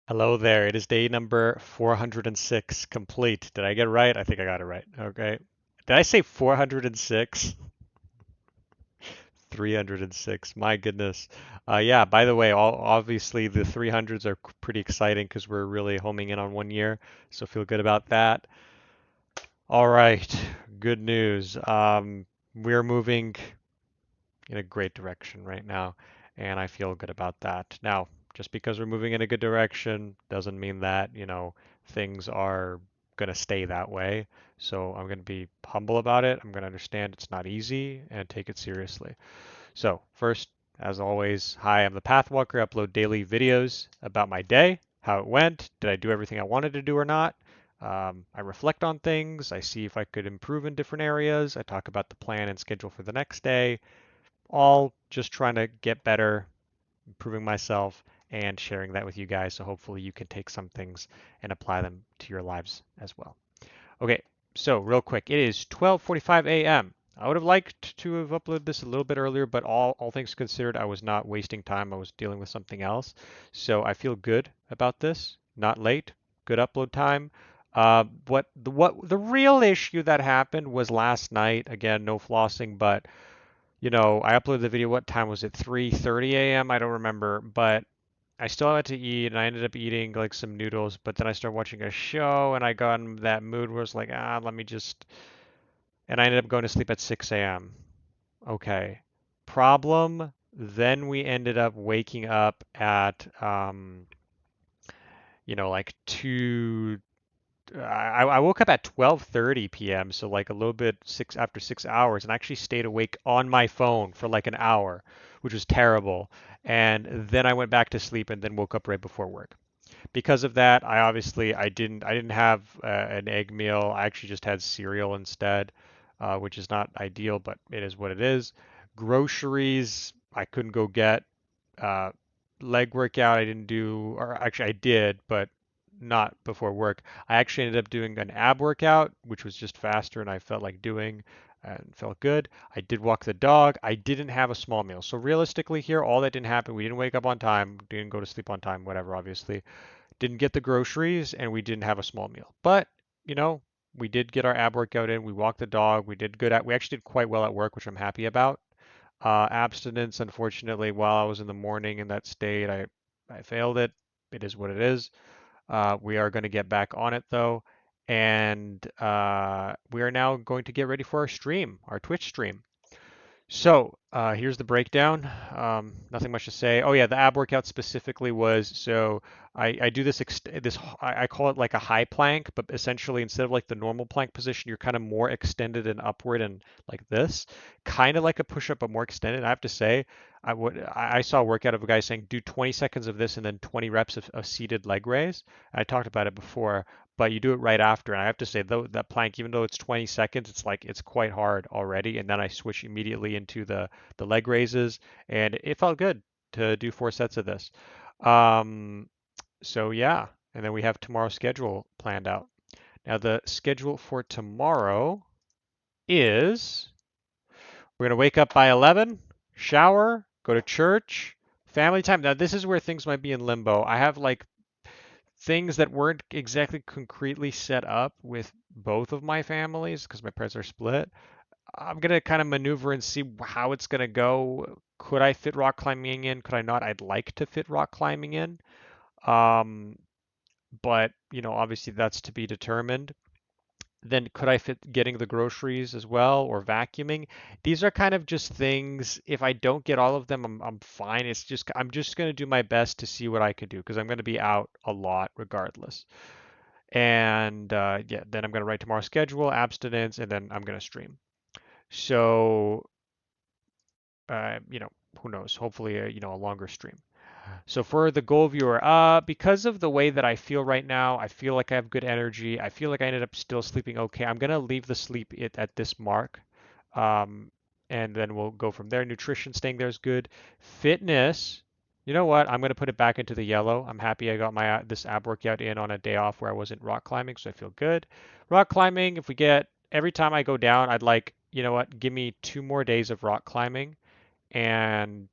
Hello there. It is day number 406 complete. Did I get it right? I think I got it right. Okay. Did I say 406? 306. My goodness. Yeah, by the way, obviously the 300s are pretty exciting because we're really homing in on 1 year. So feel good about that. All right. Good news. We're moving in a great direction right now, and I feel good about that. Now, just because we're moving in a good direction doesn't mean that, things are going to stay that way. So I'm going to be humble about it. I'm going to understand it's not easy and take it seriously. So, first, as always, hi, I'm the Pathwalker. I upload daily videos about my day, how it went, did I do everything I wanted to do or not? I reflect on things. I see if I could improve in different areas. I talk about the plan and schedule for the next day, all just trying to get better, improving myself, and sharing that with you guys. So hopefully you can take some things and apply them to your lives as well. Okay, so real quick, it is 12:45 a.m. I would have liked to have uploaded this a little bit earlier, but all things considered, I was not wasting time. I was dealing with something else. So I feel good about this. Not late, good upload time. What the real issue that happened was last night. Again, no flossing, but I uploaded the video. What time was it? 3:30 a.m. I don't remember, but I still had to eat, and I ended up eating like some noodles. But then I started watching a show, and I got in that mood where it's like, let me just. And I ended up going to sleep at 6 a.m. Okay. Problem. Then we ended up waking up at, like 2. I woke up at 12:30 p.m., so like a little bit after 6 hours, and actually stayed awake on my phone for like an hour, which was terrible. And then I went back to sleep and then woke up right before work. Because of that, I didn't have an egg meal. I actually just had cereal instead, which is not ideal, but it is what it is. Groceries I couldn't go get. Uh, Leg workout I didn't do, or actually I did, but not before work. I actually ended up doing an ab workout, which was just faster and I felt like doing and felt good. I did walk the dog. I didn't have a small meal. So realistically here, all that didn't happen. We didn't wake up on time, didn't go to sleep on time, whatever, obviously. Didn't get the groceries and we didn't have a small meal. But, you know, we did get our ab workout in. We walked the dog. We actually did quite well at work, which I'm happy about. Abstinence, unfortunately, while I was in the morning in that state, I failed it. It is what it is. We are going to get back on it though, and we are now going to get ready for our stream, our Twitch stream. So here's the breakdown. Nothing much to say. Oh yeah, the ab workout specifically was so I do I call it like a high plank, but essentially instead of like the normal plank position, you're kind of more extended and upward and like this, kind of like a push-up but more extended. I have to say, I saw a workout of a guy saying do 20 seconds of this and then 20 reps of seated leg raise. I talked about it before, but you do it right after. And I have to say, though, that plank, even though it's 20 seconds, it's quite hard already. And then I switch immediately into the leg raises, and it felt good to do 4 sets of this. Um, so yeah, and then we have tomorrow's schedule planned out. Now the schedule for tomorrow is we're gonna wake up by 11, shower, go to church, family time. Now this is where things might be in limbo. I have like things that weren't exactly concretely set up with both of my families because my parents are split. I'm gonna kind of maneuver and see how it's gonna go. Could I fit rock climbing in? Could I not? I'd like to fit rock climbing in. Um, but obviously that's to be determined. Then could I fit getting the groceries as well or vacuuming? These are kind of just things. If I don't get all of them, I'm fine. I'm just gonna do my best to see what I can do because I'm gonna be out a lot regardless. And yeah, then I'm gonna write tomorrow's schedule, abstinence, and then I'm gonna stream. So who knows? Hopefully, a longer stream. So for the goal viewer, because of the way that I feel right now, I feel like I have good energy. I feel like I ended up still sleeping okay. I'm gonna leave the sleep at this mark, um, and then we'll go from there. Nutrition staying there is good. Fitness, you know what? I'm gonna put it back into the yellow. I'm happy I got my this ab workout in on a day off where I wasn't rock climbing, so I feel good. Rock climbing, if we get every time I go down, I'd like, you know what? Give me 2 more days of rock climbing and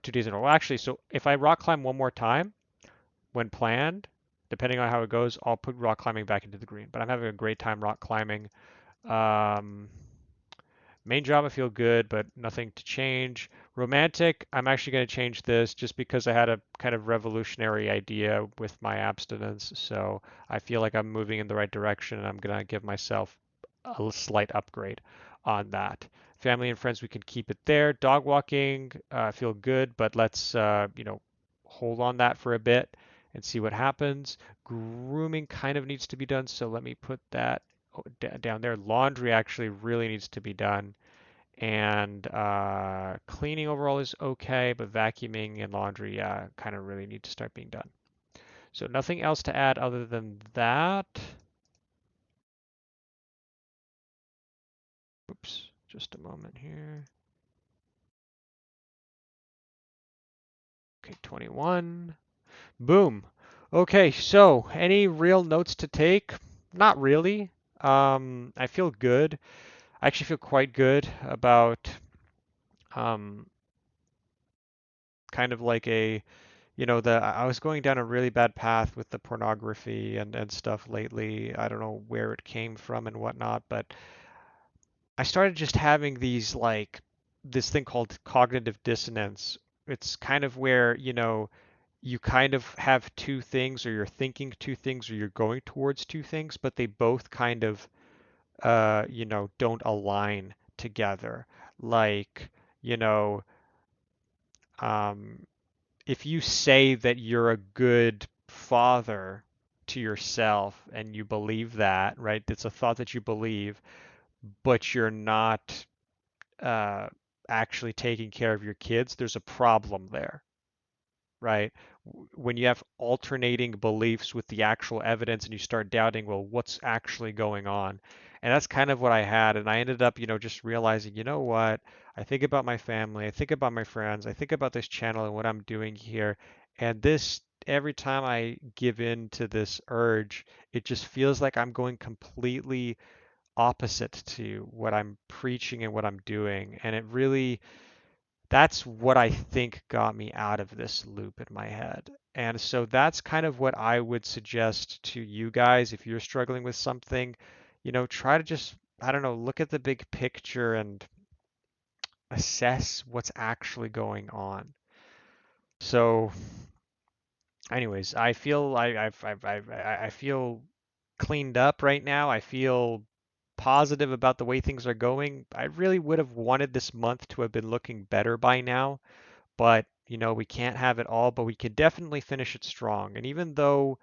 2 days in a row. Well, actually, so if I rock climb one more time, when planned, depending on how it goes, I'll put rock climbing back into the green. But I'm having a great time rock climbing. Um, Main job, I feel good, but nothing to change. Romantic, I'm actually going to change this just because I had a kind of revolutionary idea with my abstinence. So I feel like I'm moving in the right direction and I'm going to give myself a slight upgrade on that. Family and friends, we can keep it there. Dog walking, I feel good, but let's, hold on that for a bit and see what happens. Grooming kind of needs to be done, so let me put that down there. Laundry actually really needs to be done. And cleaning overall is okay, but vacuuming and laundry kind of really need to start being done. So nothing else to add other than that. Oops, just a moment here. Okay, 21. Boom. Okay, so any real notes to take? Not really. I feel good. I actually feel quite good about um, kind of like a I was going down a really bad path with the pornography and stuff lately. I don't know where it came from and whatnot, but I started just having these like this thing called cognitive dissonance. It's kind of where, you kind of have two things, or you're thinking two things, or you're going towards two things, but they both kind of don't align together. Like, you know, um, if you say that you're a good father to yourself and you believe that, right? It's a thought that you believe, but you're not uh, actually taking care of your kids, there's a problem there, right? When you have alternating beliefs with the actual evidence and you start doubting, well, what's actually going on? And that's kind of what I had. And I ended up, just realizing, you know what? I think about my family, I think about my friends, I think about this channel and what I'm doing here. And every time I give in to this urge, it just feels like I'm going completely opposite to what I'm preaching and what I'm doing. And that's what I think got me out of this loop in my head. And so that's kind of what I would suggest to you guys if you're struggling with something, try to just, I don't know, look at the big picture and assess what's actually going on. So, anyways, I feel I feel cleaned up right now. I feel positive about the way things are going. I really would have wanted this month to have been looking better by now. But we can't have it all, but we could definitely finish it strong. And even though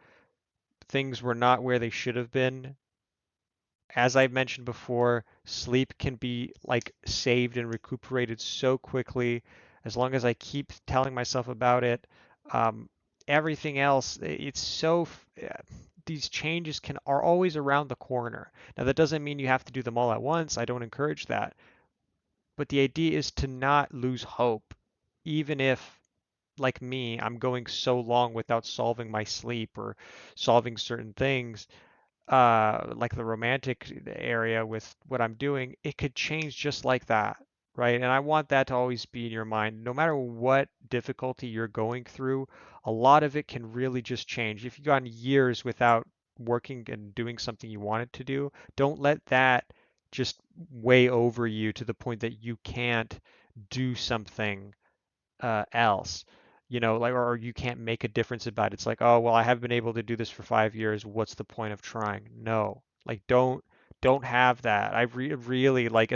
things were not where they should have been, as I mentioned before, sleep can be like saved and recuperated so quickly as long as I keep telling myself about it. Um, Everything else, it's these changes are always around the corner. Now that doesn't mean you have to do them all at once. I don't encourage that. But the idea is to not lose hope, even if like me, I'm going so long without solving my sleep or solving certain things, like the romantic area with what I'm doing, it could change just like that, right? And I want that to always be in your mind. No matter what difficulty you're going through, a lot of it can really just change. If you've gone years without working and doing something you wanted to do, don't let that just weigh over you to the point that you can't do something else, like, or you can't make a difference about it. It's like, oh, well, I have been able to do this for 5 years. What's the point of trying? No, like, don't have that. Really like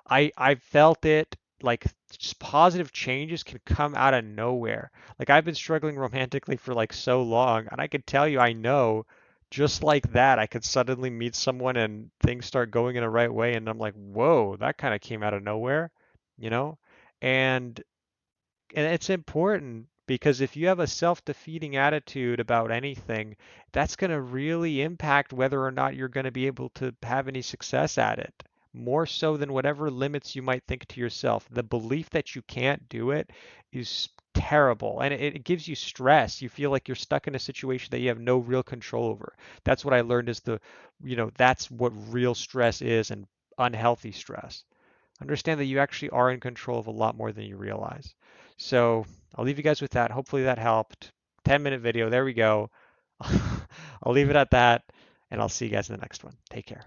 I felt it like just positive changes can come out of nowhere. Like I've been struggling romantically for like so long, and I could tell you, I know. Just like that, I could suddenly meet someone and things start going in the right way, and I'm like, whoa, that kind of came out of nowhere, you know? And it's important because if you have a self-defeating attitude about anything, that's going to really impact whether or not you're going to be able to have any success at it. More so than whatever limits you might think to yourself. The belief that you can't do it is terrible and it gives you stress. You feel like you're stuck in a situation that you have no real control over. That's what I learned is that's what real stress is and unhealthy stress. Understand that you actually are in control of a lot more than you realize. So I'll leave you guys with that. Hopefully that helped. 10-minute video. There we go. I'll leave it at that, and I'll see you guys in the next one. Take care.